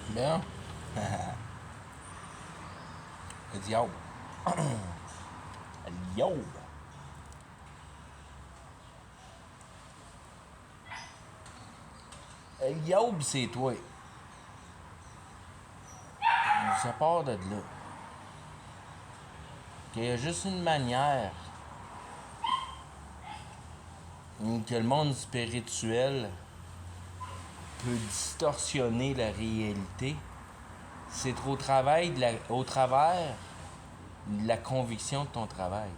Bon. Le diable. Le diable. Le diable, c'est toi. Ça part de là. Qu'il y a juste une manière que le monde spirituel peut distorsionner la réalité, c'est au travers de la conviction de ton travail.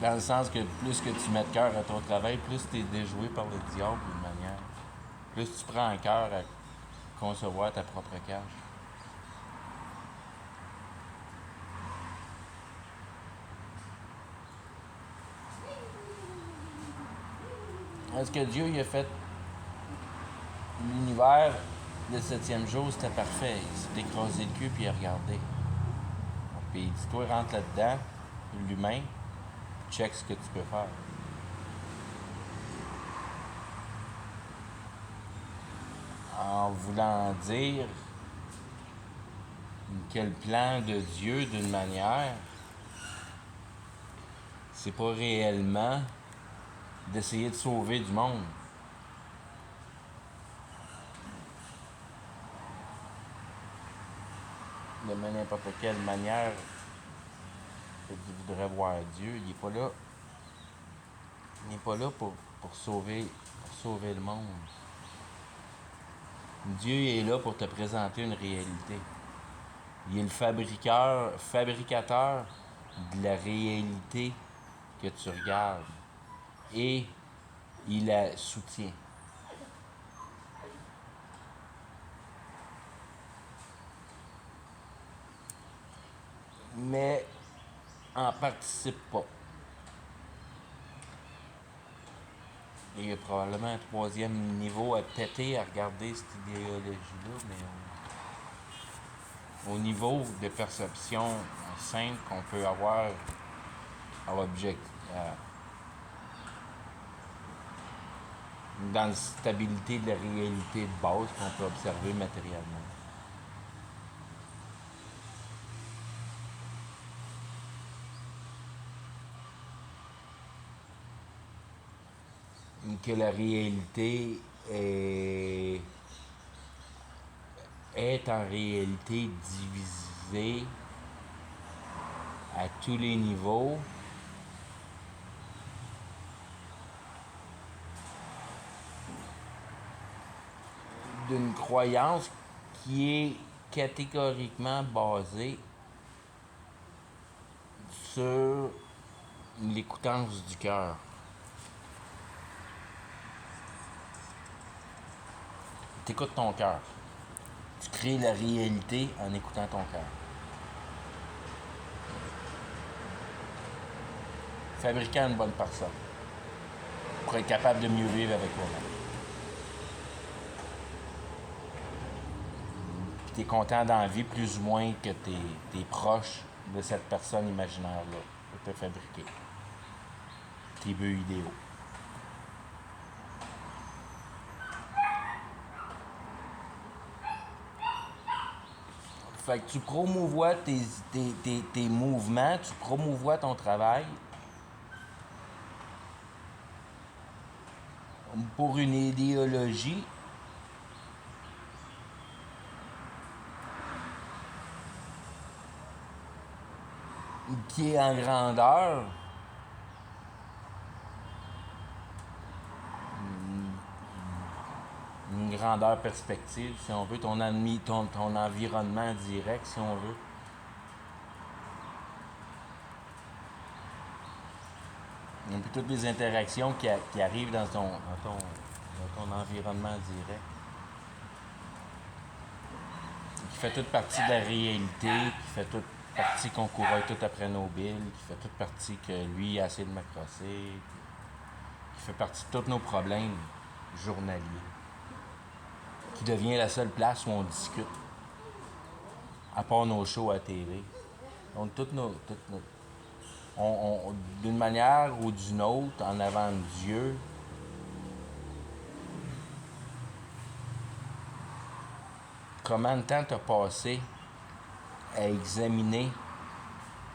Dans le sens que plus que tu mets de cœur à ton travail, plus tu es déjoué par le diable d'une manière. Plus tu prends un cœur à concevoir ta propre cage. Est-ce que Dieu il a fait l'univers le septième jour, c'était parfait. Il s'est écrasé le cul puis il a regardé. Puis il dit, toi rentre là-dedans, l'humain, check ce que tu peux faire. En voulant dire que le plan de Dieu, d'une manière, c'est pas réellement d'essayer de sauver du monde. De n'importe quelle manière que tu voudrais voir Dieu, il n'est pas là. Il n'est pas là pour sauver le monde. Dieu est là pour te présenter une réalité. Il est le fabricateur de la réalité que tu regardes. Et il la soutient. Mais en participe pas. Il y a probablement un troisième niveau à péter à regarder cette idéologie-là, mais au niveau de perception simple qu'on peut avoir à dans la stabilité de la réalité de base qu'on peut observer matériellement. Que la réalité est en réalité divisée à tous les niveaux d'une croyance qui est catégoriquement basée sur l'écoutance du cœur. T'écoutes ton cœur. Tu crées la réalité en écoutant ton cœur. Fabriquant une bonne personne pour être capable de mieux vivre avec toi-même. Puis t'es content dans la vie plus ou moins que t'es proche de cette personne imaginaire-là que t'as fabriquée. Tes buts idéaux. Fait que tu promouvois tes mouvements, tu promouvois ton travail pour une idéologie qui est en grandeur une grandeur perspective, si on veut, ton environnement direct, si on veut. Et puis toutes les interactions qui arrivent dans ton environnement direct. Qui fait toute partie de la réalité, qui fait toute partie qu'on courait tout après nos billes, qui fait toute partie que lui a essayé de me crosser, qui fait partie de tous nos problèmes journaliers, qui devient la seule place où on discute, à part nos shows à TV. Donc, d'une manière ou d'une autre, en avant de Dieu, comment de temps tu as passé à examiner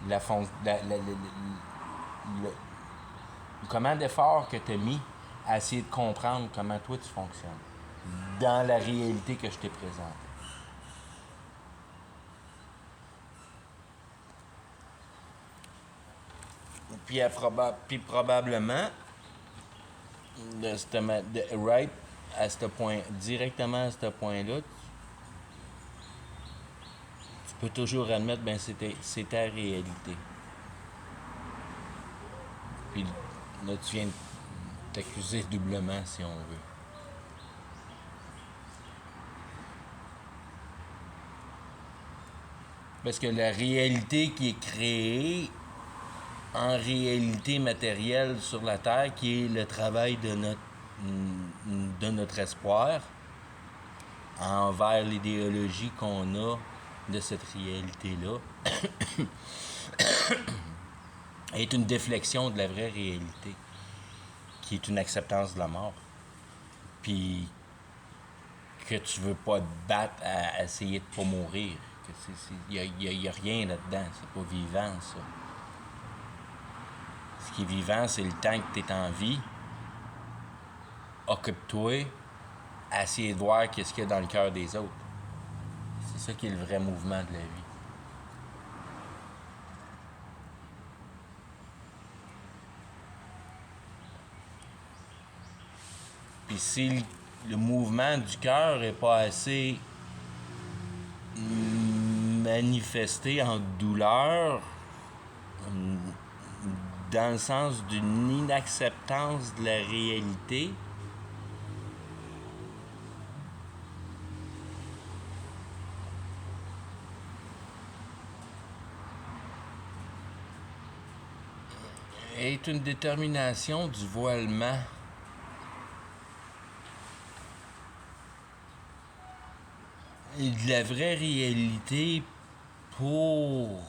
la fond, le- comment d'efforts que tu as mis à essayer de comprendre comment toi tu fonctionnes dans la réalité que je t'ai présentée. Puis probablement, right à ce point, directement à ce point-là, tu peux toujours admettre, ben c'est ta réalité. Puis là, tu viens de t'accuser doublement, si on veut. Parce que la réalité qui est créée en réalité matérielle sur la Terre, qui est le travail de notre espoir envers l'idéologie qu'on a de cette réalité-là, est une déflexion de la vraie réalité, qui est une acceptance de la mort. Puis que tu veux pas te battre à essayer de pas mourir. Il y a rien là-dedans. C'est pas vivant, ça. Ce qui est vivant, c'est le temps que tu es en vie. Occupe-toi à essayer de voir qu'est-ce qu'il y a dans le cœur des autres. C'est ça qui est le vrai mouvement de la vie. Puis si le mouvement du cœur n'est pas assez manifesté en douleur, dans le sens d'une inacceptance de la réalité, est une détermination du voilement. Et de la vraie réalité pour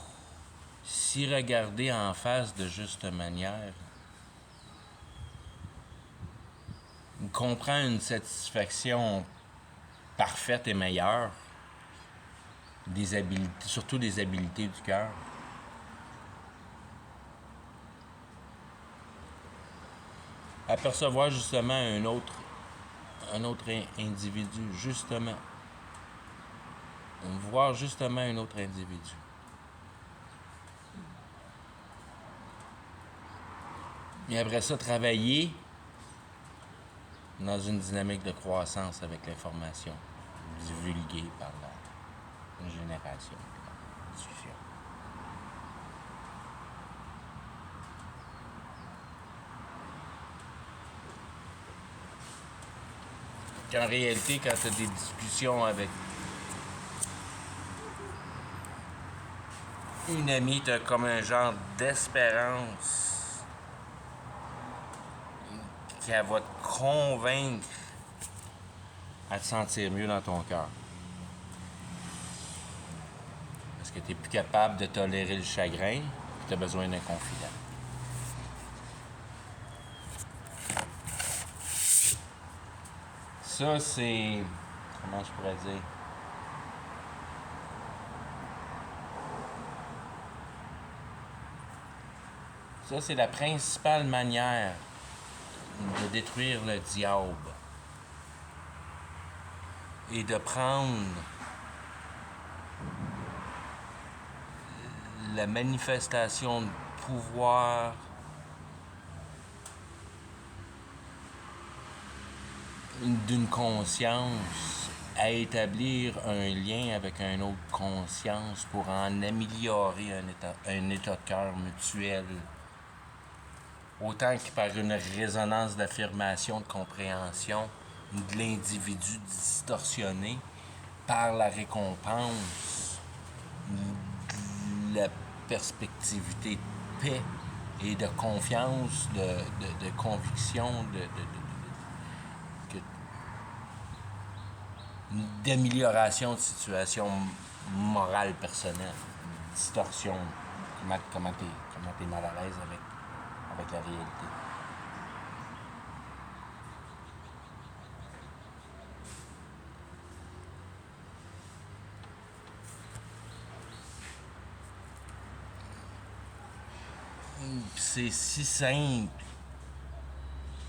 s'y regarder en face de juste manière. On comprend une satisfaction parfaite et meilleure des habiletés, surtout des habiletés du cœur. Apercevoir justement un autre individu, justement. Voir justement un autre individu. Et après ça, travailler dans une dynamique de croissance avec l'information divulguée par la génération, la diffusion. Qu'en réalité, quand tu as des discussions avec une amie, tu as comme un genre d'espérance qu'elle va te convaincre à te sentir mieux dans ton cœur. Parce que tu n'es plus capable de tolérer le chagrin et tu as besoin d'un confident. Ça, c'est... Comment je pourrais dire? Ça, c'est la principale manière de détruire le diable et de prendre la manifestation de pouvoir d'une conscience à établir un lien avec une autre conscience pour en améliorer un état de cœur mutuel. Autant que par une résonance d'affirmation, de compréhension de l'individu distorsionné par la récompense de la perspectivité de paix et de confiance, de conviction, d'amélioration de situation morale personnelle, distorsion comment t'es mal à l'aise avec la réalité. C'est si simple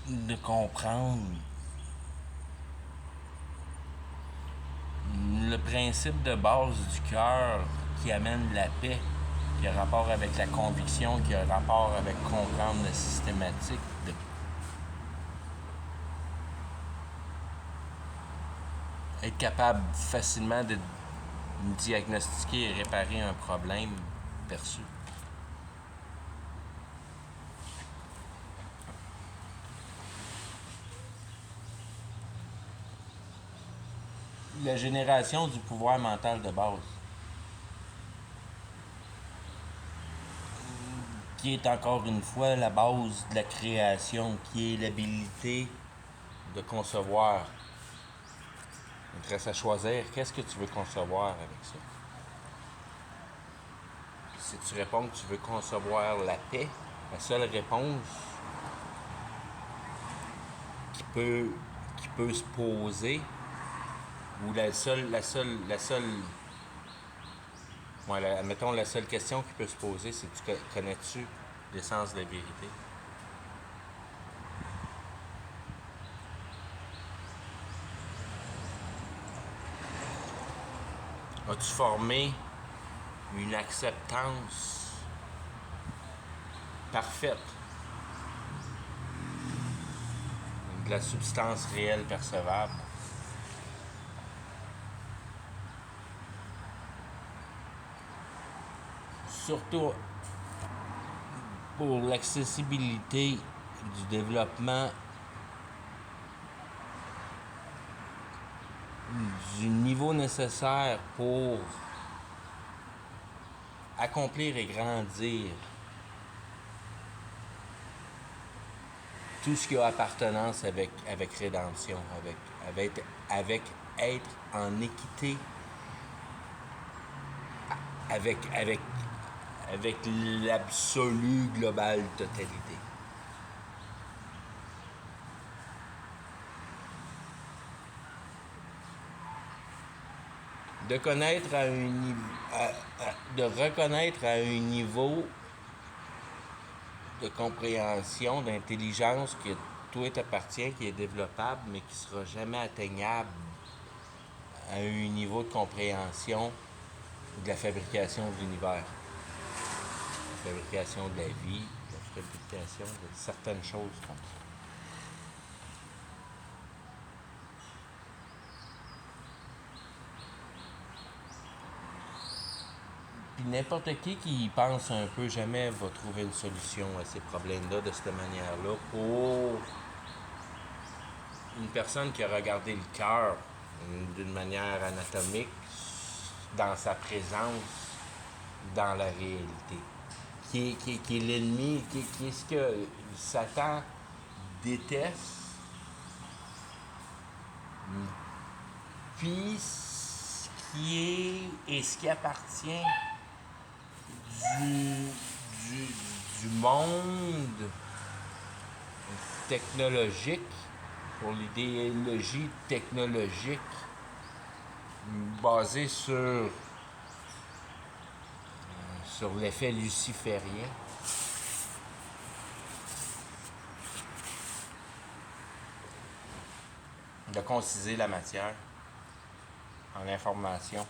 de comprendre le principe de base du cœur qui amène la paix, qui a rapport avec la conviction, qui a rapport avec comprendre la systématique, être capable facilement de diagnostiquer et réparer un problème perçu. La génération du pouvoir mental de base, qui est encore une fois la base de la création, qui est l'habilité de concevoir. Il te reste à choisir qu'est-ce que tu veux concevoir avec ça. Si tu réponds que tu veux concevoir la paix, la seule réponse qui peut se poser, ou admettons, la seule question qui peut se poser, c'est connais-tu l'essence de la vérité? As-tu formé une acceptance parfaite de la substance réelle percevable? Surtout pour l'accessibilité du développement du niveau nécessaire pour accomplir et grandir tout ce qui a appartenance avec rédemption, avec être en équité avec l'absolue globale totalité. De connaître de reconnaître à un niveau de compréhension, d'intelligence que toi t'appartient, qui est développable, mais qui ne sera jamais atteignable à un niveau de compréhension de la fabrication de l'univers, la fabrication de la vie, la fabrication de certaines choses comme ça. Puis n'importe qui y pense un peu jamais va trouver une solution à ces problèmes-là de cette manière-là. Pour une personne qui a regardé le cœur d'une manière anatomique dans sa présence dans la réalité, qui est l'ennemi, qui est ce que Satan déteste, puis ce qui est et ce qui appartient du monde technologique, pour l'idéologie technologique basée sur l'effet luciférien. De conciser la matière en information.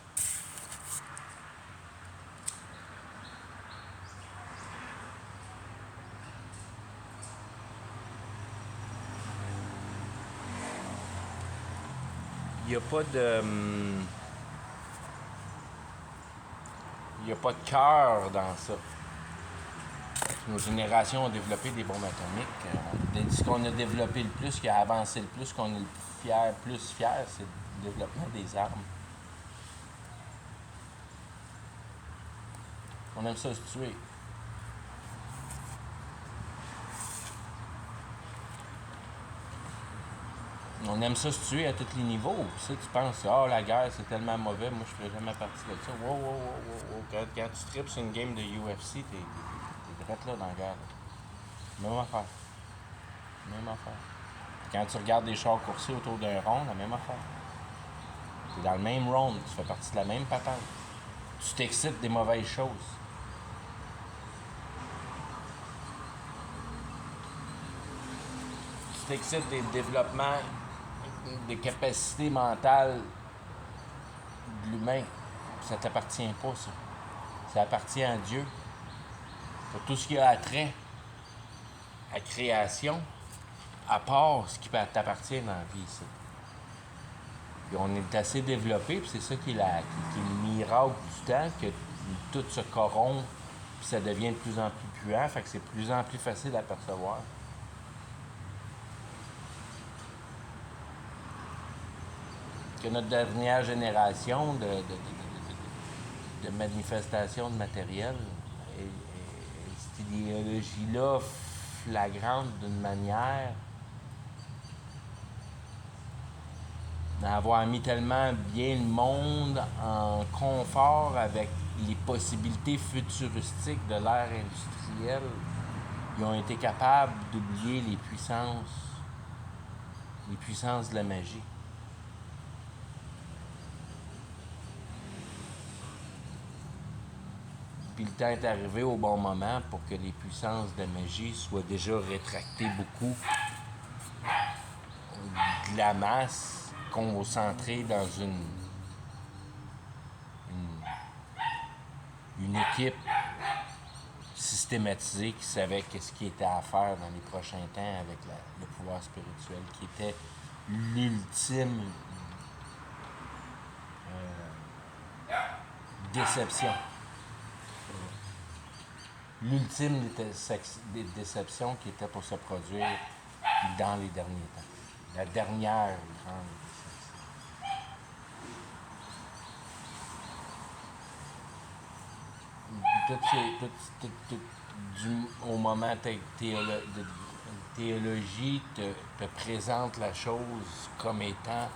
Il n'y a pas de... Il n'y a pas de cœur dans ça. Nos générations ont développé des bombes atomiques. Ce qu'on a développé le plus, qui a avancé le plus, qu'on est le plus fier, c'est le développement des armes. On aime ça se tuer. On aime ça se tuer à tous les niveaux. Puis ça, tu penses, la guerre, c'est tellement mauvais, moi, je ferais jamais partie de ça. Wow. Quand tu tripes sur une game de UFC, t'es direct là dans la guerre. Là. Même affaire. Même affaire. Quand tu regardes des chars coursés autour d'un rond, la même affaire. T'es dans le même round, tu fais partie de la même patente. Tu t'excites des mauvaises choses. Tu t'excites des développements, des capacités mentales de l'humain. Ça t'appartient pas, ça. Ça appartient à Dieu. Pour tout ce qui a attrait à création, à part ce qui t'appartient dans la vie, ça. Puis on est assez développé, puis c'est ça qui est le miracle du temps, que tout se corrompt, puis ça devient de plus en plus puant, fait que c'est de plus en plus facile à percevoir. Que notre dernière génération de manifestations de matériel, cette idéologie-là flagrante d'une manière, d'avoir mis tellement bien le monde en confort avec les possibilités futuristiques de l'ère industrielle, ils ont été capables d'oublier les puissances de la magie. Puis le temps est arrivé au bon moment pour que les puissances de la magie soient déjà rétractées beaucoup de la masse, concentrée dans une équipe systématisée qui savait qu'est-ce qui était à faire dans les prochains temps avec le pouvoir spirituel, qui était l'ultime déception. L'ultime déception qui était pour se produire dans les derniers temps. La dernière grande déception. Au moment de théologie te présente la chose comme étant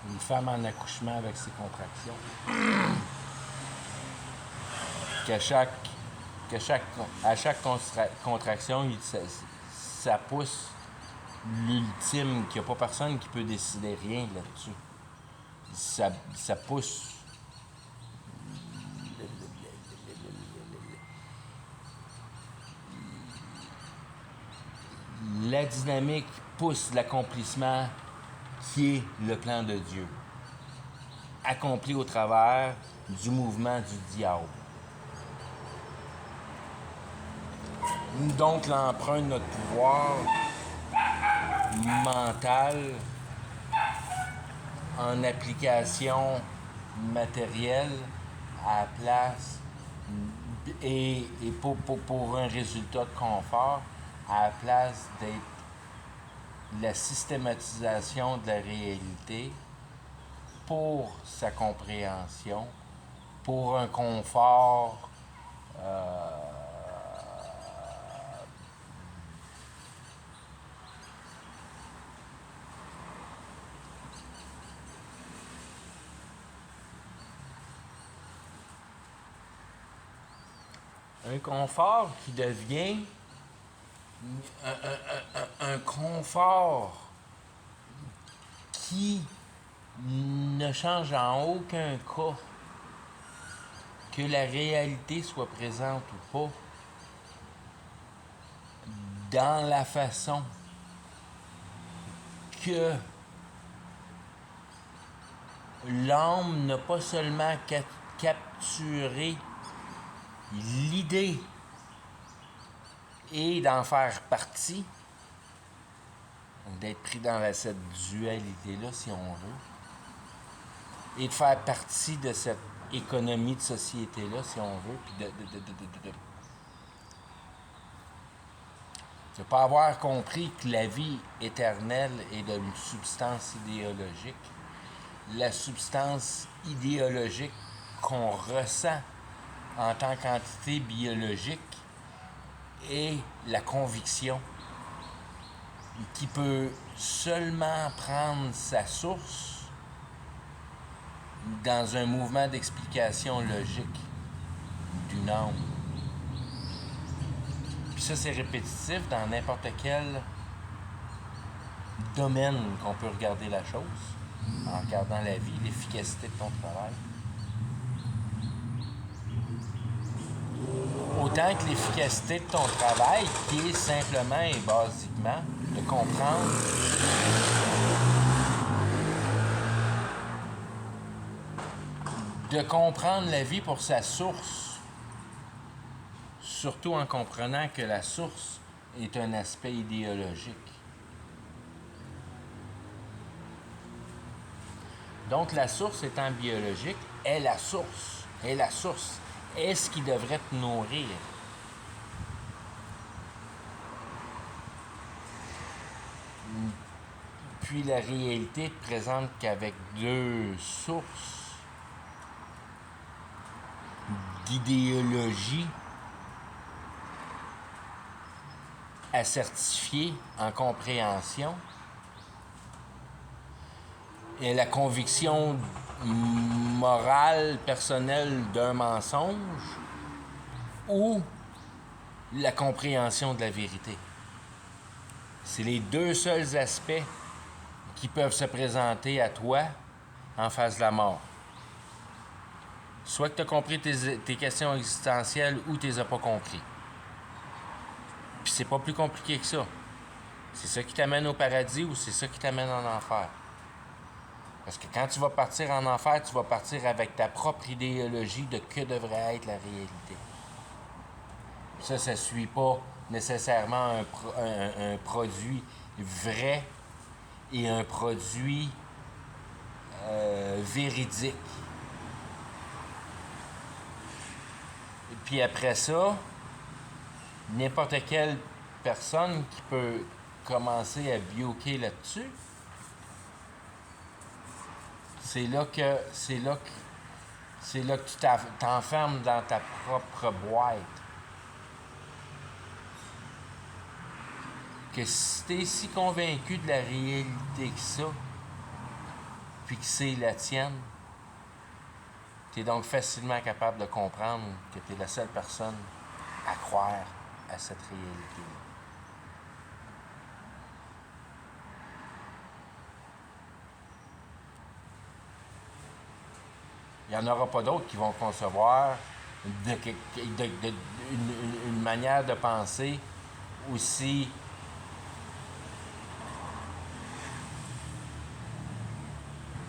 une femme en accouchement avec ses contractions. À chaque contraction, ça pousse l'ultime, qu'il n'y a pas personne qui peut décider rien là-dessus. Ça pousse la dynamique, pousse l'accomplissement qui est le plan de Dieu, accompli au travers du mouvement du diable. Donc l'emprunt de notre pouvoir mental en application matérielle à la place et pour un résultat de confort, à la place d'être la systématisation de la réalité pour sa compréhension, pour un confort un confort qui devient un confort qui ne change en aucun cas que la réalité soit présente ou pas dans la façon que l'homme n'a pas seulement capturé l'idée et d'en faire partie, d'être pris dans cette dualité-là, si on veut, et de faire partie de cette économie de société-là, si on veut, puis de ne pas avoir compris que la vie éternelle est d'une substance idéologique. La substance idéologique qu'on ressent en tant qu'entité biologique est la conviction, qui peut seulement prendre sa source dans un mouvement d'explication logique d'une âme. Puis ça, c'est répétitif dans n'importe quel domaine qu'on peut regarder la chose, en regardant la vie, l'efficacité de ton travail. Autant que l'efficacité de ton travail, qui est simplement et basiquement de comprendre la vie pour sa source, surtout en comprenant que la source est un aspect idéologique. Donc la source étant biologique est la source, est ce qui devrait te nourrir. Puis la réalité te présente qu'avec deux sources d'idéologie à certifier en compréhension, et la conviction morale, personnelle d'un mensonge ou la compréhension de la vérité. C'est les deux seuls aspects qui peuvent se présenter à toi en face de la mort. Soit que tu as compris tes questions existentielles ou tu les as pas compris. Puis c'est pas plus compliqué que ça. C'est ça qui t'amène au paradis ou c'est ça qui t'amène en enfer. Parce que quand tu vas partir en enfer, tu vas partir avec ta propre idéologie de que devrait être la réalité. Ça ne suit pas nécessairement un produit vrai et un produit véridique. Et puis après ça, n'importe quelle personne qui peut commencer à bioquer là-dessus, c'est là que tu t'enfermes dans ta propre boîte. Que si tu es si convaincu de la réalité que ça, puis que c'est la tienne, tu es donc facilement capable de comprendre que tu es la seule personne à croire à cette réalité-là. Il n'y en aura pas d'autres qui vont concevoir une manière de penser aussi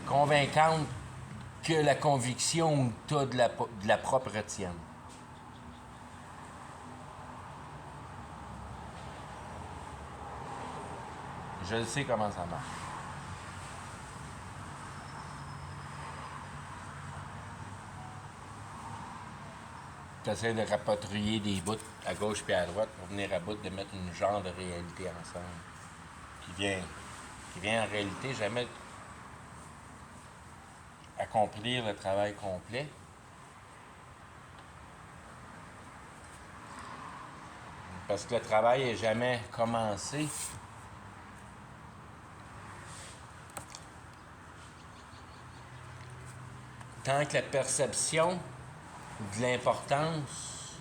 convaincante que la conviction que tu as de la propre tienne. Je le sais comment ça marche. Tu essaies de rapatrier des bouts à gauche et à droite pour venir à bout de mettre une genre de réalité ensemble. Qui vient en réalité jamais accomplir le travail complet. Parce que le travail n'est jamais commencé. Tant que la perception de l'importance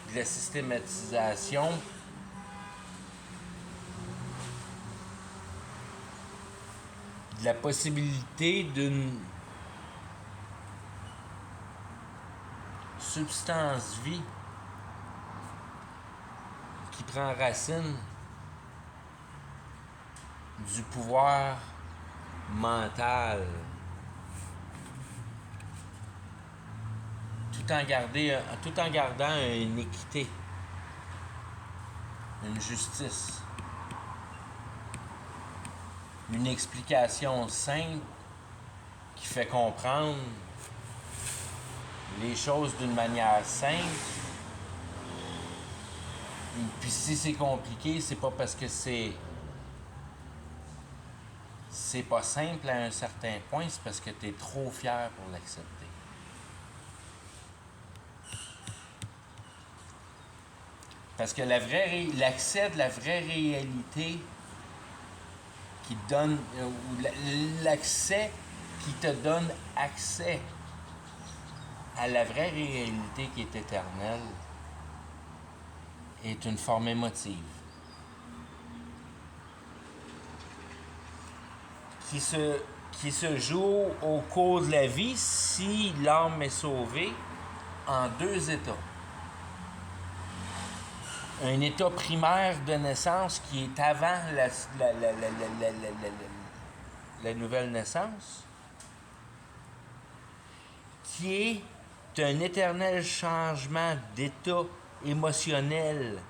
de la systématisation de la possibilité d'une substance vie qui prend racine du pouvoir mental, tout en gardant une équité, une justice, une explication simple qui fait comprendre les choses d'une manière simple. Et puis si c'est compliqué, c'est pas parce que c'est pas simple à un certain point, c'est parce que tu es trop fier pour l'accepter. Parce que l'accès de la vraie réalité qui donne, ou l'accès qui te donne accès à la vraie réalité qui est éternelle, est une forme émotive qui se joue au cours de la vie si l'âme est sauvée en deux états. Un état primaire de naissance qui est avant la nouvelle naissance, qui est un éternel changement d'état émotionnel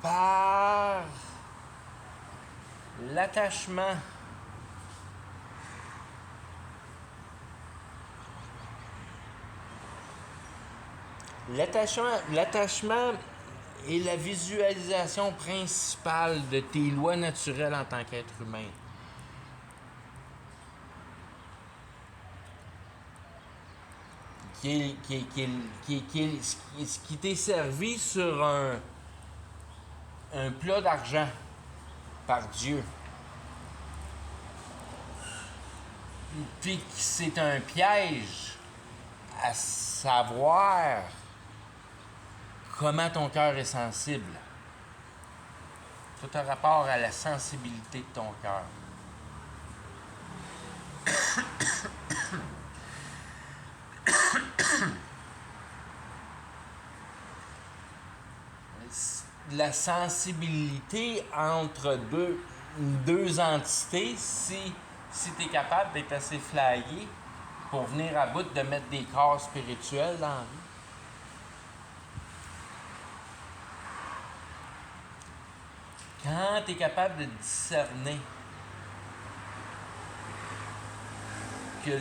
par l'attachement est la visualisation principale de tes lois naturelles en tant qu'être humain. Qui t'est servi sur un plat d'argent par Dieu. Puis c'est un piège à savoir comment ton cœur est sensible. Tout a rapport à la sensibilité de ton cœur. La sensibilité entre deux entités, si tu es capable d'être assez flyé pour venir à bout de mettre des corps spirituels dans la vie. Quand tu es capable de discerner que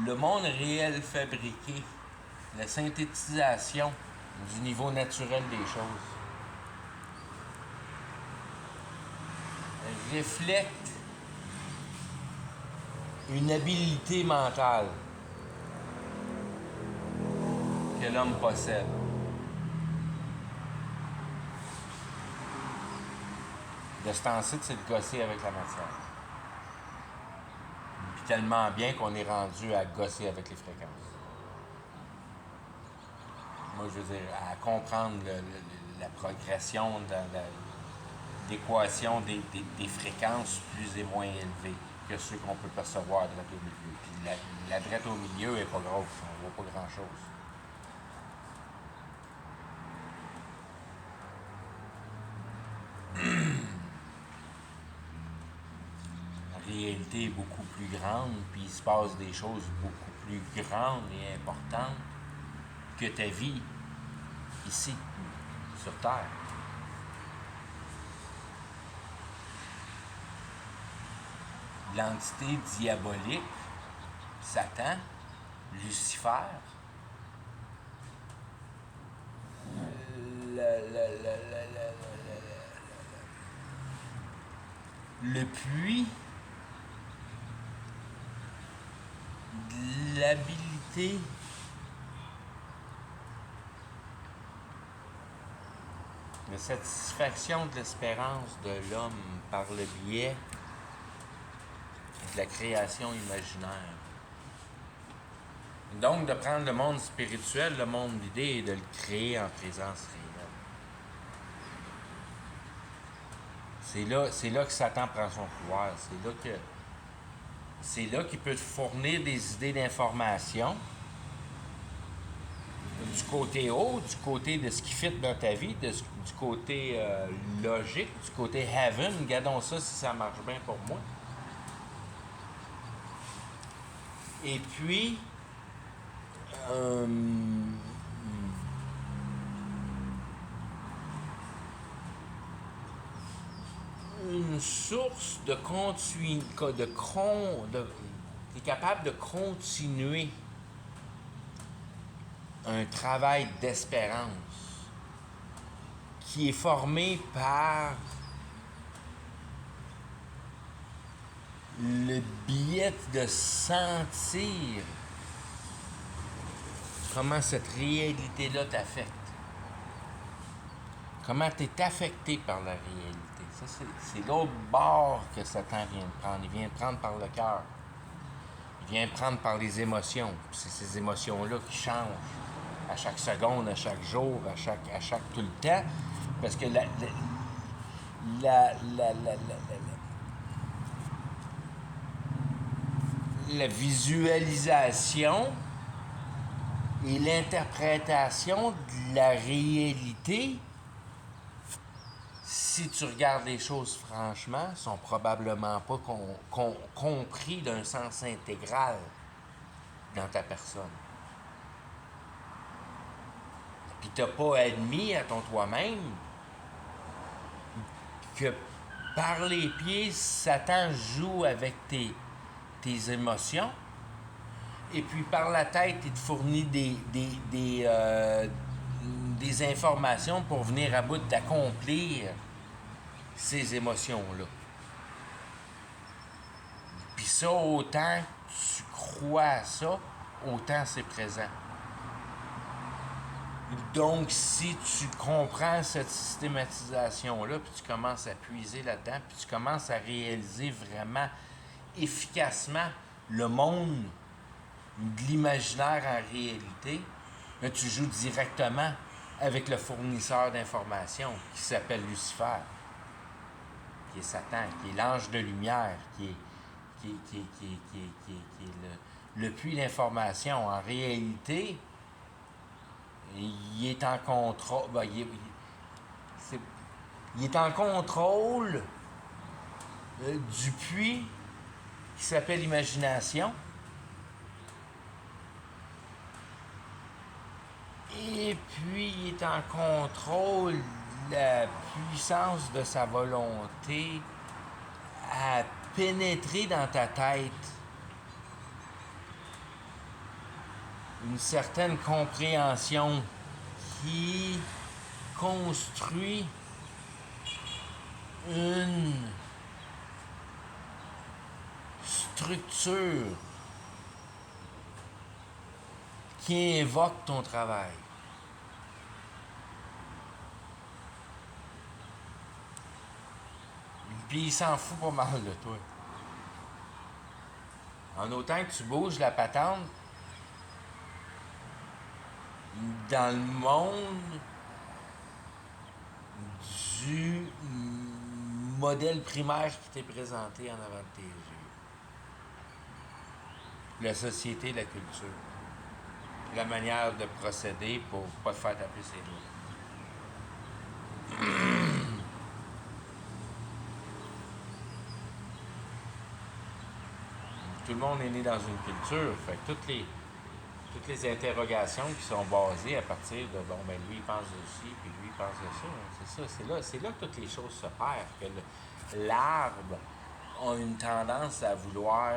le monde réel fabriqué, la synthétisation du niveau naturel des choses, reflète une habileté mentale que l'homme possède. De ce temps-ci, c'est de gosser avec la matière. Puis tellement bien qu'on est rendu à gosser avec les fréquences. Moi, je veux dire, à comprendre la progression de l'équation des fréquences plus et moins élevées que ceux qu'on peut percevoir à droite au milieu. Puis la droite au milieu n'est pas grosse, on ne voit pas grand-chose. La réalité est beaucoup plus grande, puis il se passe des choses beaucoup plus grandes et importantes que ta vie ici, sur Terre. L'entité diabolique, Satan, Lucifer, le puits de l'habilité de satisfaction de l'espérance de l'homme par le biais de la création imaginaire. Donc, de prendre le monde spirituel, le monde d'idées, et de le créer en présence réelle. C'est là que Satan prend son pouvoir. C'est là qu'il peut te fournir des idées d'information du côté haut, du côté de ce qui fit dans ta vie, du côté logique, du côté heaven. Regardons ça si ça marche bien pour moi. Et puis, une source de continu, t'es capable de continuer un travail d'espérance qui est formé par le biais de sentir comment cette réalité-là t'affecte. Comment tu es affecté par la réalité. Ça, c'est l'autre bord que Satan vient de prendre. Il vient de prendre par le cœur. Il vient de prendre par les émotions. Puis c'est ces émotions-là qui changent à chaque seconde, à chaque jour, à chaque tout le temps. Parce que la visualisation et l'interprétation de la réalité, si tu regardes les choses franchement, sont probablement pas compris d'un sens intégral dans ta personne. Puis t'as pas admis à ton toi-même que par les pieds, Satan joue avec tes émotions, et puis par la tête, il te fournit des informations pour venir à bout d'accomplir ces émotions-là. Puis ça, autant tu crois à ça, autant c'est présent. Donc, si tu comprends cette systématisation-là, puis tu commences à puiser là-dedans, puis tu commences à réaliser vraiment efficacement le monde de l'imaginaire en réalité, là, tu joues directement avec le fournisseur d'informations qui s'appelle Lucifer, qui est Satan, qui est l'ange de lumière, qui est le puits d'information. En réalité, il est en contrôle. Ben, il est en contrôle du puits qui s'appelle imagination. Et puis, il est en contrôle de la puissance de sa volonté à pénétrer dans ta tête une certaine compréhension qui construit une structure qui invoque ton travail. Puis il s'en fout pas mal de toi. En autant que tu bouges la patente, dans le monde du modèle primaire qui t'est présenté en avant de tes yeux. La société, la culture. La manière de procéder pour ne pas te faire taper ses doigts. Tout le monde est né dans une culture. Fait que toutes les interrogations qui sont basées à partir de bon, ben lui il pense de ci, puis lui il pense de ça. C'est ça. C'est là que toutes les choses se perdent. Que l'arbre a une tendance à vouloir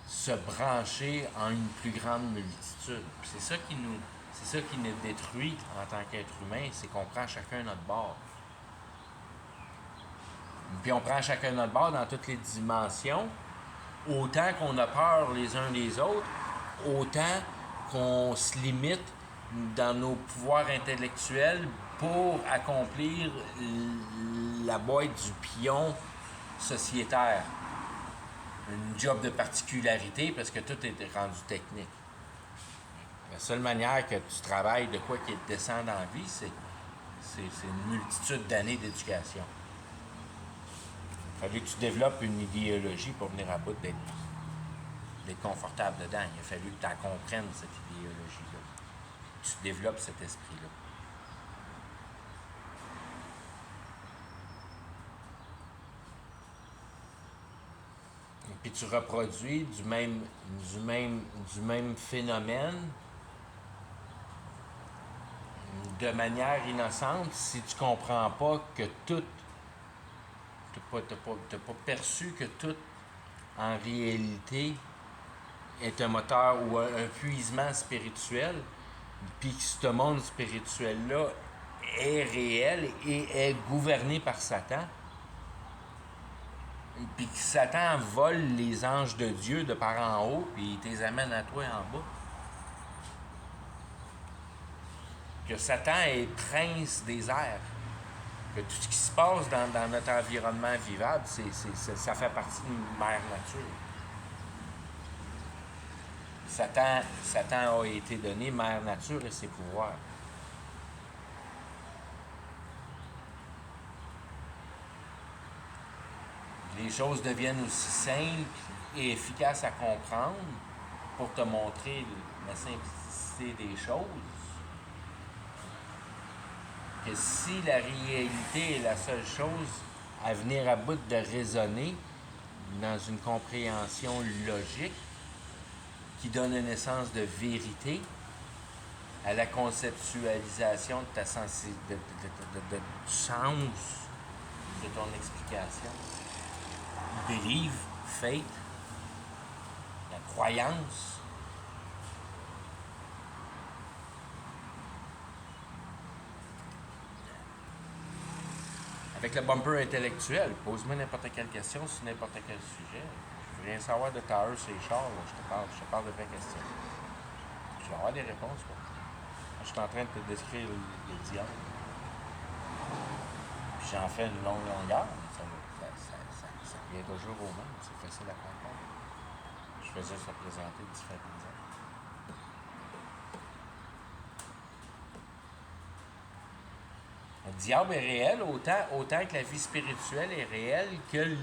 se brancher en une plus grande multitude. Puis c'est ça qui nous détruit en tant qu'être humain, c'est qu'on prend chacun notre bord. Puis on prend chacun notre bord dans toutes les dimensions, autant qu'on a peur les uns des autres, autant qu'on se limite dans nos pouvoirs intellectuels pour accomplir la boîte du pion sociétaire. Une job de particularité parce que tout est rendu technique. La seule manière que tu travailles de quoi qui te descend dans la vie, c'est une multitude d'années d'éducation. Il a fallu que tu développes une idéologie pour venir à bout d'être confortable dedans. Il a fallu que tu en comprennes cette idéologie-là. Tu développes cet esprit-là. Puis tu reproduis du même phénomène de manière innocente si tu comprends pas que tout, t'as pas perçu que tout en réalité est un moteur ou un puisement spirituel, puis que ce monde spirituel-là est réel et est gouverné par Satan. Puis que Satan vole les anges de Dieu de par en haut, puis il les amène à toi en bas. que Satan est prince des airs, que tout ce qui se passe dans notre environnement vivable, ça fait partie de mère nature. Satan a été donné mère nature et ses pouvoirs. Les choses deviennent aussi simples et efficaces à comprendre pour te montrer la simplicité des choses, que si la réalité est la seule chose à venir à bout de raisonner dans une compréhension logique qui donne une essence de vérité à la conceptualisation de ta sensibilité, du sens de ton explication. Believe, faith, la croyance. Avec le bumper intellectuel, pose-moi n'importe quelle question sur n'importe quel sujet. Je veux rien savoir de ta heure sur les chars, là. Je te parle de vraies questions. Je vais avoir des réponses. Quoi. Je suis en train de te décrire le diable. Puis j'en fais une longue longueur. Ça vient toujours au même. C'est facile à comprendre. Je faisais ça présenter différents exemples. Le diable est réel autant que la vie spirituelle est réelle que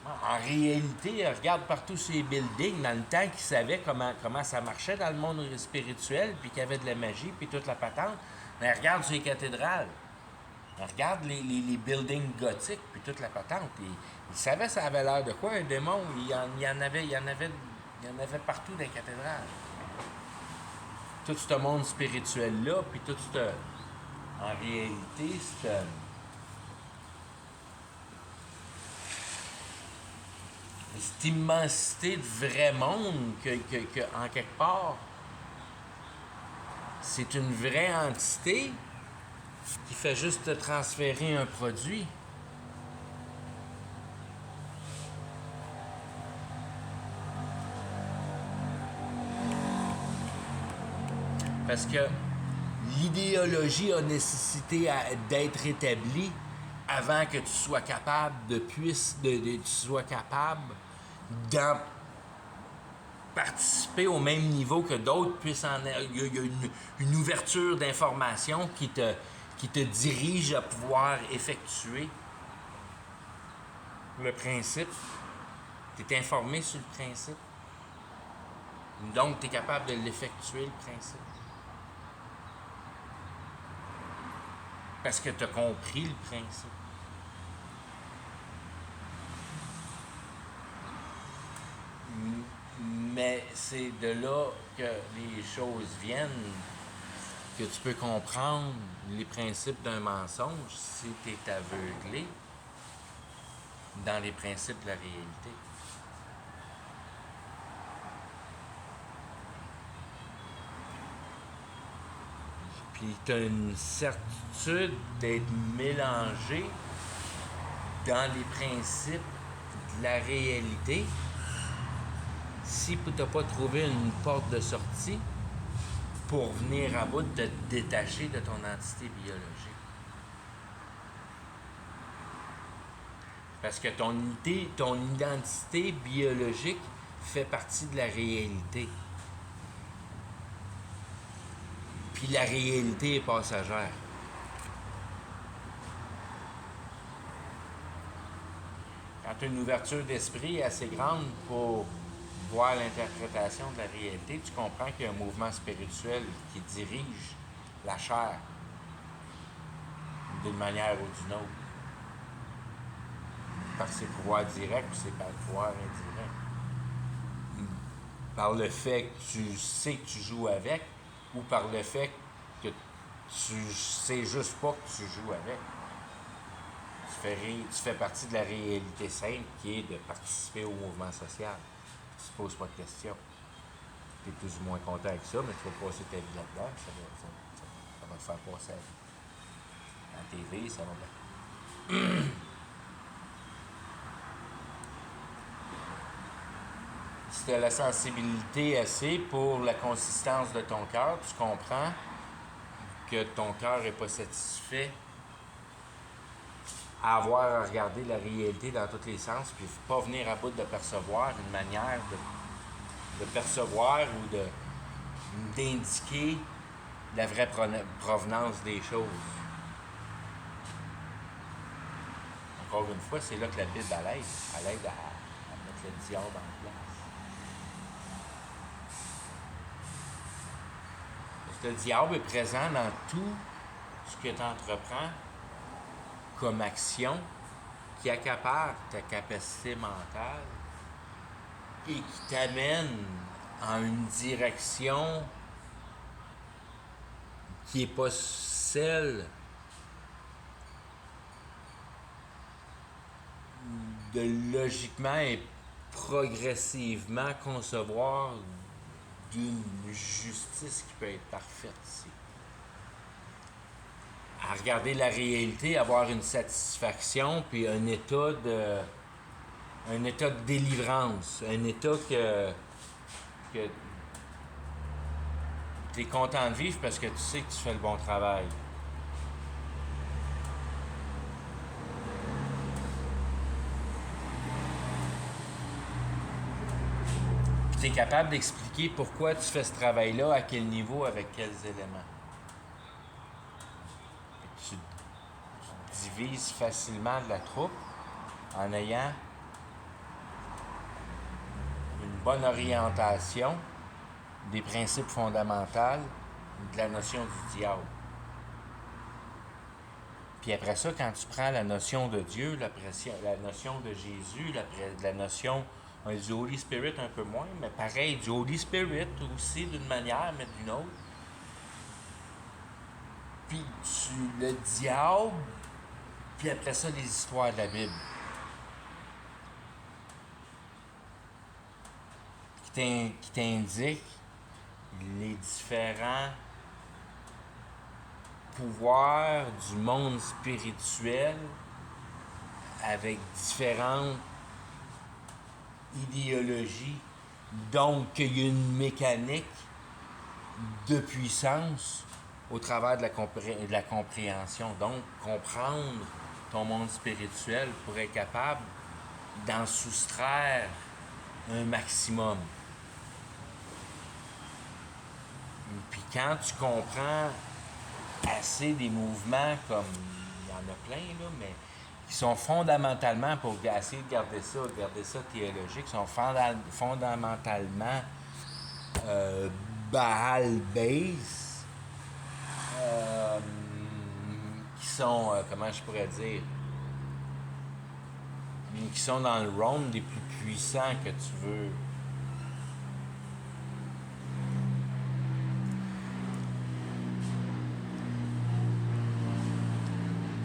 en réalité, regarde partout ces buildings, dans le temps qu'ils savaient comment ça marchait dans le monde spirituel, puis qu'il y avait de la magie, puis toute la patente. Mais regarde ces cathédrales. Regarde les buildings gothiques, puis toute la patente. Ils savaient ça avait l'air de quoi, un démon. Il y en avait partout dans les cathédrales. Tout ce monde spirituel-là, puis tout ce... En réalité, cette immensité de vrai monde que en quelque part, c'est une vraie entité qui fait juste te transférer un produit. Parce que l'idéologie a nécessité d'être établie avant que tu sois capable tu sois capable d'en participer au même niveau que d'autres puissent en... Il y a une ouverture d'information qui te dirige à pouvoir effectuer le principe. Tu es informé sur le principe. Donc, tu es capable de l'effectuer, le principe. Parce que tu as compris le principe. Mais c'est de là que les choses viennent, que tu peux comprendre les principes d'un mensonge si tu es aveuglé dans les principes de la réalité. Puis tu as une certitude d'être mélangé dans les principes de la réalité si tu n'as pas trouvé une porte de sortie pour venir à bout de te détacher de ton entité biologique. Parce que ton identité biologique fait partie de la réalité. Puis la réalité est passagère. Quand tu as une ouverture d'esprit assez grande pour voir l'interprétation de la réalité, tu comprends qu'il y a un mouvement spirituel qui dirige la chair d'une manière ou d'une autre. Par ses pouvoirs directs ou ses pouvoirs indirects. Par le fait que tu sais que tu joues avec, ou par le fait que tu sais juste pas que tu joues avec. Tu fais partie de la réalité simple qui est de participer au mouvement social. Tu ne te poses pas de questions. Tu es plus ou moins content avec ça, mais tu vas passer ta vie là-dedans. Ça va te faire passer à la TV, ça va bien. Si tu as la sensibilité assez pour la consistance de ton cœur, tu comprends que ton cœur n'est pas satisfait, à avoir à regarder la réalité dans tous les sens, puis pas venir à bout de percevoir une manière de percevoir ou d'indiquer la vraie provenance des choses. Encore une fois, c'est là que la Bible aide. Elle aide à mettre le diable en place. Parce que le diable est présent dans tout ce que tu entreprends comme action qui accapare ta capacité mentale et qui t'amène en une direction qui n'est pas celle de logiquement et progressivement concevoir d'une justice qui peut être parfaite ici. À regarder la réalité, avoir une satisfaction, puis un état de délivrance, un état que tu es content de vivre parce que tu sais que tu fais le bon travail. Tu es capable d'expliquer pourquoi tu fais ce travail-là, à quel niveau, avec quels éléments. Tu divises facilement de la troupe en ayant une bonne orientation des principes fondamentaux de la notion du diable. Puis après ça, quand tu prends la notion de Dieu, la notion de Jésus, la notion du Holy Spirit un peu moins, mais pareil, du Holy Spirit aussi d'une manière, mais d'une autre. Puis le diable, puis après ça, les histoires de la Bible. Qui t'indiquent les différents pouvoirs du monde spirituel avec différentes idéologies. Donc, il y a une mécanique de puissance au travers de la compréhension. Donc, comprendre ton monde spirituel pour être capable d'en soustraire un maximum. Puis quand tu comprends assez des mouvements, comme il y en a plein, là, mais qui sont fondamentalement, pour essayer de garder ça théologique, qui sont fondamentalement Baal-based, qui sont, comment je pourrais dire, qui sont dans le realm des plus puissants que tu veux.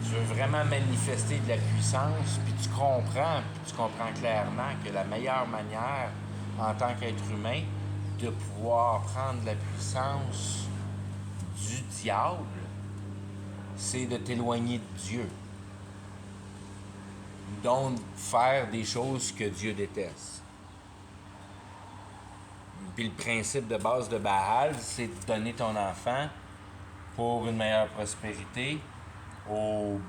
Tu veux vraiment manifester de la puissance, puis tu comprends clairement que la meilleure manière, en tant qu'être humain, de pouvoir prendre la puissance du diable, c'est de t'éloigner de Dieu. Donc, faire des choses que Dieu déteste. Puis le principe de base de Baal, c'est de donner ton enfant pour une meilleure prospérité au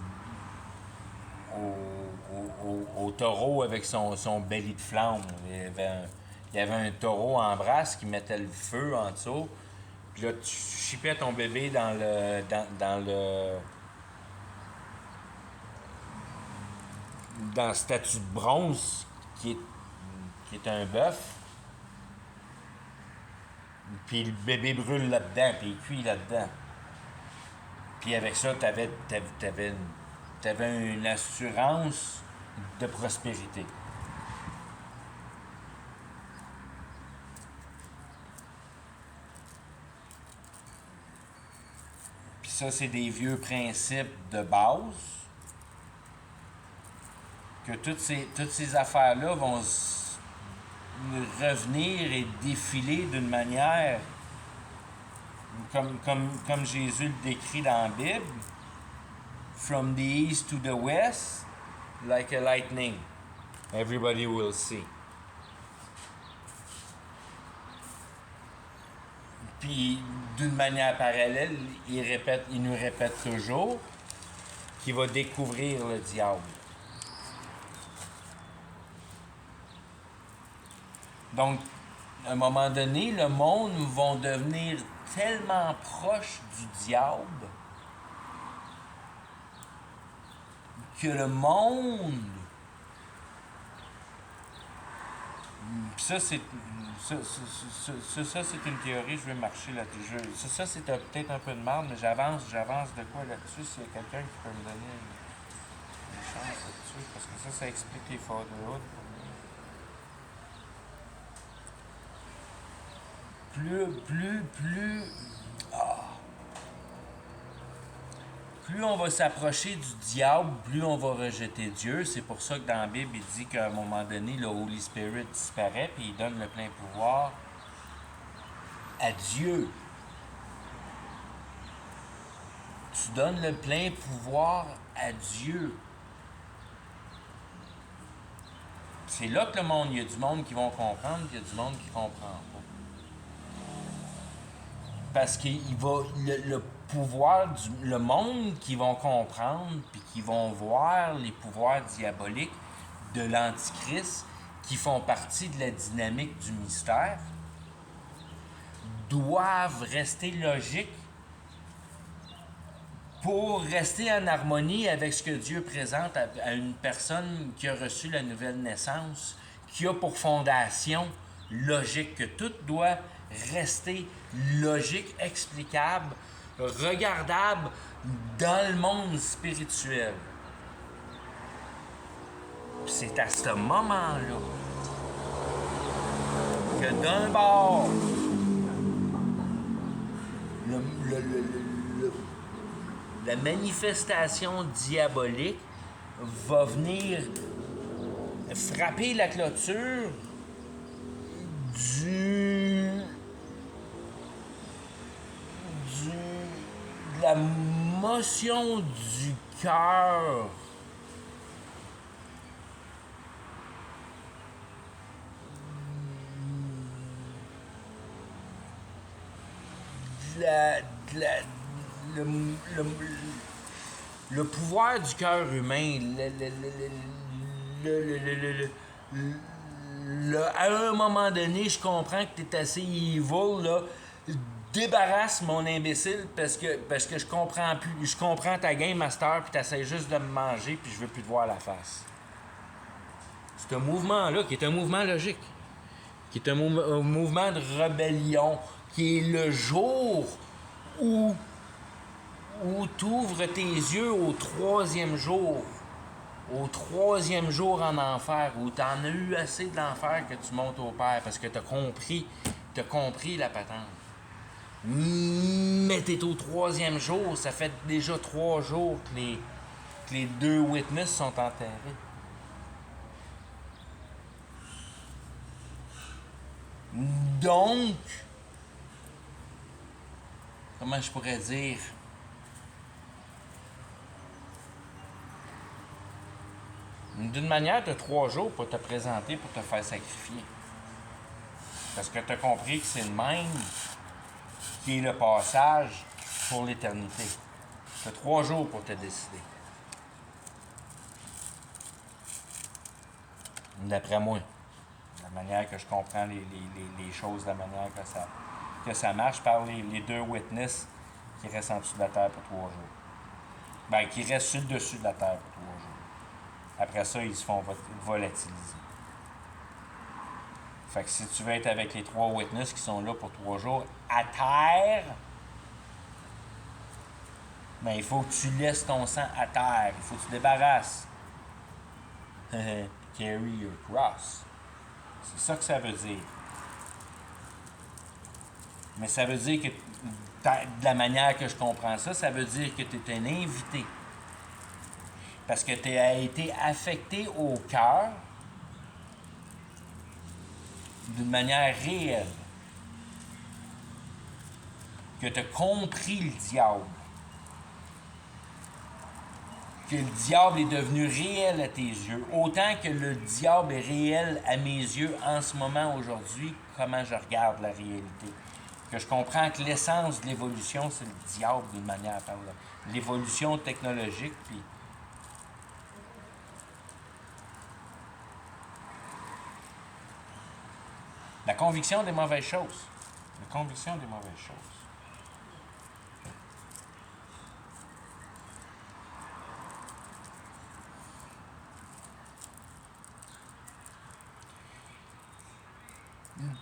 taureau avec son belly de flamme. Il y avait un taureau en brasse qui mettait le feu en dessous. Puis là, tu chipais ton bébé dans le statue de bronze qui est un bœuf. Puis le bébé brûle là-dedans, puis il cuit là-dedans. Puis avec ça, t'avais une assurance de prospérité. Puis ça, c'est des vieux principes de base que toutes ces affaires-là vont revenir et défiler d'une manière comme Jésus le décrit dans la Bible, from the east to the west, like a lightning. Everybody will see. Puis, d'une manière parallèle, il nous répète toujours qu'il va découvrir le diable. Donc, à un moment donné, le monde va devenir tellement proche du diable que le monde... Ça, c'est une théorie, je vais marcher là-dessus. Ça, c'est peut-être un peu de marde, mais j'avance de quoi là-dessus s'il y a quelqu'un qui peut me donner une chance là-dessus, parce que ça explique les fatherhood pour moi. Plus on va s'approcher du diable, plus on va rejeter Dieu. C'est pour ça que dans la Bible, il dit qu'à un moment donné, le Holy Spirit disparaît puis il donne le plein pouvoir à Dieu. Tu donnes le plein pouvoir à Dieu. C'est là que le monde, il y a du monde qui vont comprendre, puis il y a du monde qui ne comprend pas. Parce qu'il va... Le pouvoir le monde qui vont comprendre puis qui vont voir les pouvoirs diaboliques de l'Antichrist qui font partie de la dynamique du mystère doivent rester logiques pour rester en harmonie avec ce que Dieu présente à une personne qui a reçu la nouvelle naissance, qui a pour fondation logique, que tout doit rester logique, explicable, regardable dans le monde spirituel. Puis c'est à ce moment-là que d'un bord, la manifestation diabolique va venir frapper la clôture de la motion du cœur le pouvoir du cœur humain, à un moment donné, je comprends que tu es assez evil, là. Débarrasse mon imbécile parce que je comprends plus. Je comprends ta game master puis tu essaies juste de me manger puis je veux plus te voir la face. C'est un mouvement-là qui est un mouvement logique, qui est un mouvement de rébellion, qui est le jour où tu ouvres tes yeux au troisième jour. Au troisième jour en enfer, où tu en as eu assez de l'enfer que tu montes au Père parce que tu as compris la patente. Mais t'es au troisième jour, ça fait déjà 3 jours que les 2 witnesses sont enterrés. Donc, comment je pourrais dire? D'une manière, tu as 3 jours pour te présenter, pour te faire sacrifier. Parce que tu as compris que c'est le même qui est le passage pour l'éternité. Tu as 3 jours pour te décider. D'après moi, la manière que je comprends les choses, la manière que ça marche, par les 2 witnesses qui restent en dessous de la terre pour 3 jours. Ben, qui restent sur le dessus de la terre pour 3 jours. Après ça, ils se font volatiliser. Fait que si tu veux être avec les 3 witnesses qui sont là pour 3 jours à terre, ben, il faut que tu laisses ton sang à terre. Il faut que tu débarrasses. Carry your cross. C'est ça que ça veut dire. Mais ça veut dire que, de la manière que je comprends ça, ça veut dire que tu es un invité. Parce que tu as été affecté au cœur d'une manière réelle. Que tu as compris le diable. Que le diable est devenu réel à tes yeux. Autant que le diable est réel à mes yeux en ce moment, aujourd'hui, comment je regarde la réalité. Que je comprends que l'essence de l'évolution, c'est le diable d'une manière à parler. L'évolution technologique, puis la conviction des mauvaises choses. La conviction des mauvaises choses.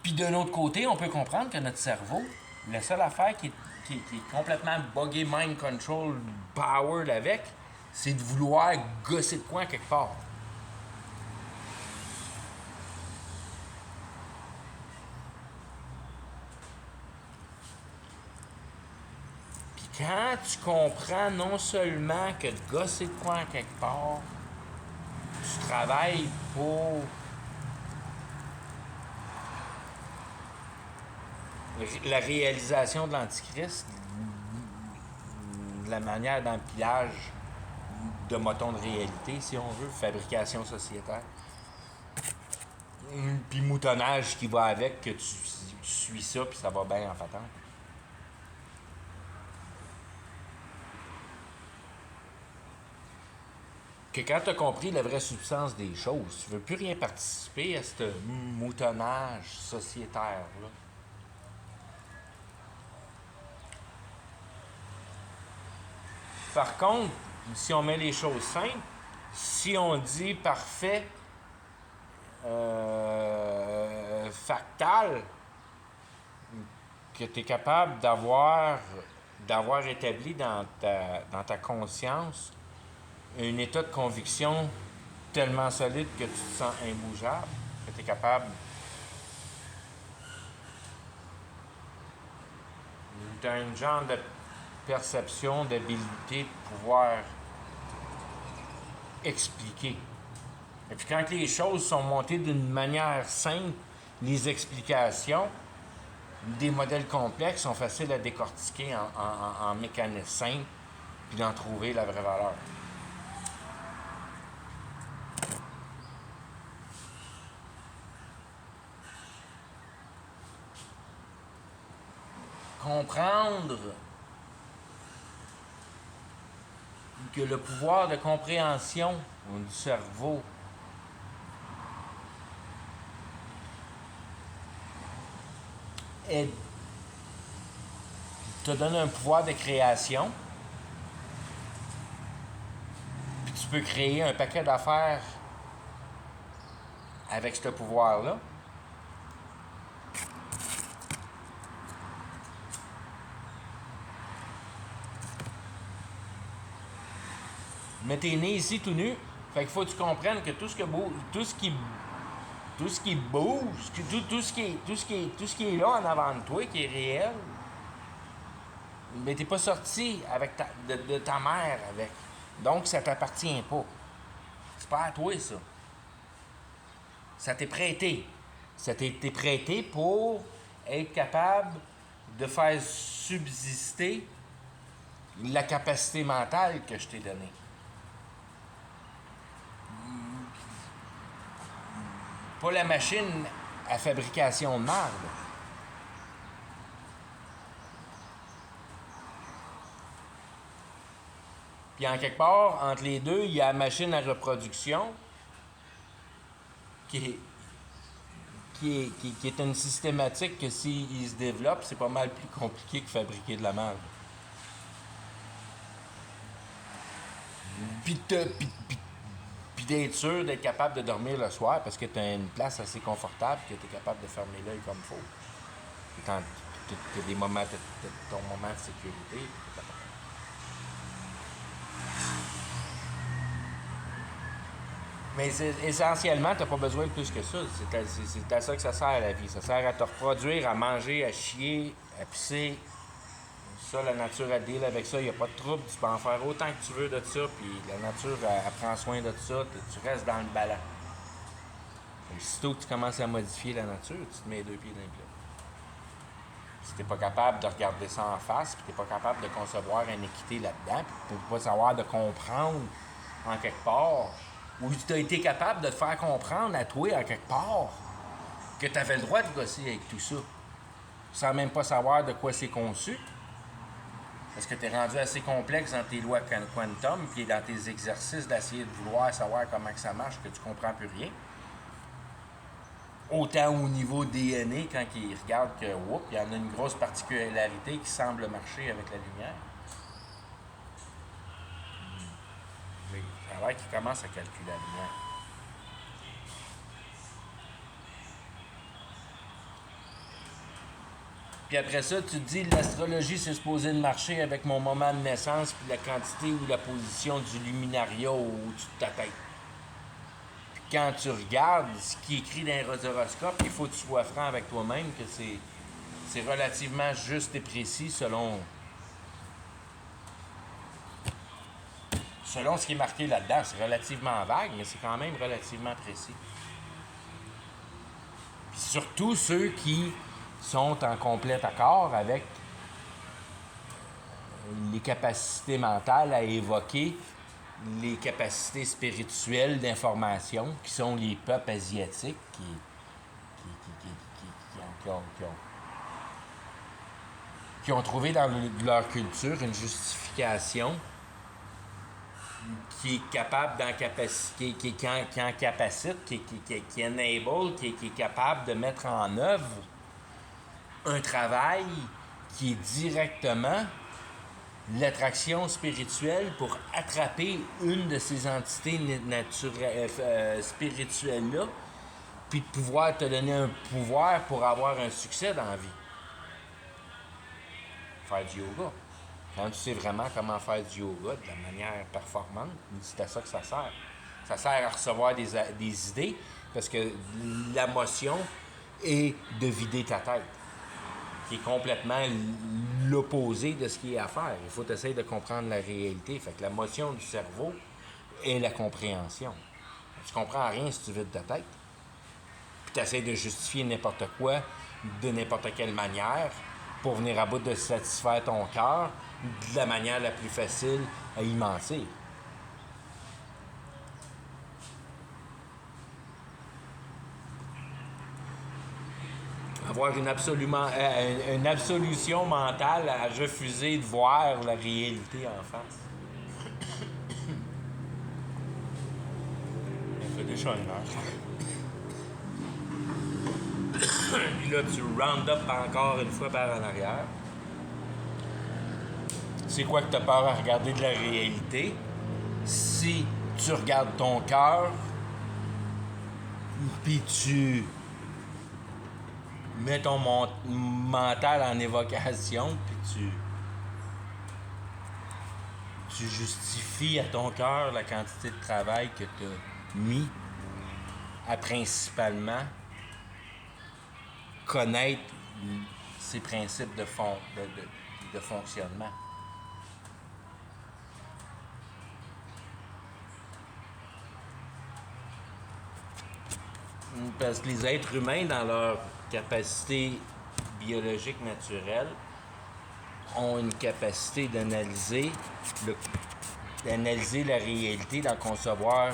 Puis d'un autre côté, on peut comprendre que notre cerveau, la seule affaire qui est complètement buggé, mind control, powered avec, c'est de vouloir gosser de quoi quelque part. Puis quand tu comprends non seulement que de gosser de quoi quelque part, tu travailles pour la réalisation de l'Antichrist, de la manière d'empilage de motons de réalité, si on veut, fabrication sociétaire. Puis moutonnage qui va avec, que tu suis ça, puis ça va bien en fatant. Que quand tu as compris la vraie substance des choses, tu ne veux plus rien participer à ce moutonnage sociétaire-là. Par contre, si on met les choses simples, si on dit parfait, factal, que tu es capable d'avoir établi dans ta conscience un état de conviction tellement solide que tu te sens imbougeable, que tu es capable. Tu as un genre de perception, d'habilité de pouvoir expliquer. Et puis quand les choses sont montées d'une manière simple, les explications des modèles complexes sont faciles à décortiquer en mécanisme simple, puis d'en trouver la vraie valeur. Comprendre que le pouvoir de compréhension du cerveau te donne un pouvoir de création, puis tu peux créer un paquet d'affaires avec ce pouvoir-là. Mais t'es né ici tout nu, fait qu'il faut que tu comprennes que tout ce qui bouge, tout ce qui est là en avant de toi, qui est réel, mais t'es pas sorti avec de ta mère avec. Donc ça t'appartient pas. C'est pas à toi ça. Ça t'est prêté. Ça t'est prêté pour être capable de faire subsister la capacité mentale que je t'ai donnée. Pas la machine à fabrication de marde. Puis en quelque part, entre les deux, il y a la machine à reproduction qui est une systématique que s'il se développe, c'est pas mal plus compliqué que fabriquer de la marde. Puis d'être sûr d'être capable de dormir le soir parce que tu as une place assez confortable que tu es capable de fermer l'œil comme il faut. Tu as des moments, ton moment de sécurité. Mais essentiellement, tu n'as pas besoin de plus que ça. C'est à ça que ça sert la vie. Ça sert à te reproduire, à manger, à chier, à pisser. Ça, la nature, elle deal avec ça, il n'y a pas de trouble. Tu peux en faire autant que tu veux de ça, puis la nature, elle prend soin de ça, tu restes dans le ballon. Et sitôt que tu commences à modifier la nature, tu te mets les deux pieds dans le plat. Si tu n'es pas capable de regarder ça en face, puis tu n'es pas capable de concevoir une équité là-dedans, puis tu ne peux pas savoir de comprendre en quelque part, ou tu as été capable de te faire comprendre à toi en quelque part que tu avais le droit de gosser avec tout ça. sans même pas savoir de quoi c'est conçu. Parce que tu es rendu assez complexe dans tes lois quantum, puis dans tes exercices d'essayer de vouloir savoir comment que ça marche, que tu comprends plus rien. Autant au niveau DNA, quand ils regardent que, oups, il y en a une grosse particularité qui semble marcher avec la lumière. Mais ça a l'air qu'ils commencent à calculer la lumière. Puis après ça, tu te dis, l'astrologie, c'est supposé de marcher avec mon moment de naissance, puis la quantité ou la position du luminaria au-dessus de ta tête. Puis quand tu regardes ce qui est écrit dans les horoscopes, il faut que tu sois franc avec toi-même que c'est relativement juste et précis selon ce qui est marqué là-dedans. C'est relativement vague, mais c'est quand même relativement précis. Puis surtout ceux qui sont en complet accord avec les capacités mentales à évoquer les capacités spirituelles d'information qui sont les peuples asiatiques qui ont trouvé dans leur culture une justification qui est capable qui en capacite, qui enable, qui est capable de mettre en œuvre un travail qui est directement l'attraction spirituelle pour attraper une de ces entités spirituelles-là, puis de pouvoir te donner un pouvoir pour avoir un succès dans la vie. Faire du yoga. Quand tu sais vraiment comment faire du yoga de la manière performante, c'est à ça que ça sert. Ça sert à recevoir des idées, parce que la motion est de vider ta tête, qui est complètement l'opposé de ce qui est à faire. Il faut essayer de comprendre la réalité. Fait que la motion du cerveau est la compréhension. Tu comprends rien si tu vides ta tête. Puis tu essaies de justifier n'importe quoi de n'importe quelle manière pour venir à bout de satisfaire ton cœur de la manière la plus facile à y mentir. Avoir une absolution mentale à refuser de voir la réalité en face. Ça fait déjà une heure. Puis là, tu round up encore une fois par en arrière. C'est quoi que tu as peur à regarder de la réalité? Si tu regardes ton cœur, puis tu mets ton mental en évocation, puis tu justifies à ton cœur la quantité de travail que tu as mis à principalement connaître ces principes de fonctionnement. Parce que les êtres humains, dans leur capacité biologique naturelle, ont une capacité d'analyser la réalité, d'en concevoir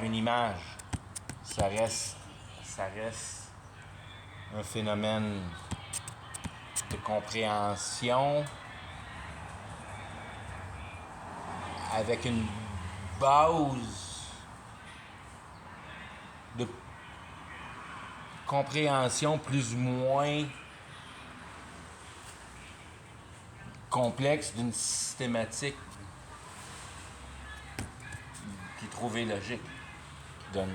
une image. Ça reste un phénomène de compréhension avec une base de compréhension plus ou moins complexe d'une systématique qui est trouvée logique, qui donne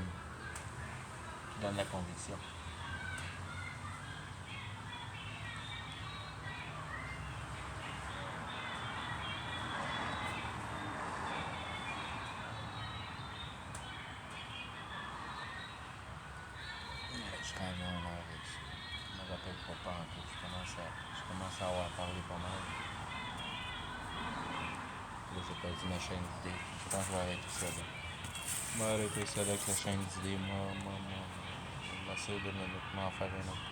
la conviction. Je serais allé en heure ici. Je me rappelle pas en tout. Je commence à avoir parlé pas mal. Là, j'ai perdu ma chaîne d'idées. Je pense que je vais arrêter ça là. Je vais arrêter ça avec la chaîne d'idées. Moi, je vais essayer de m'en faire un autre.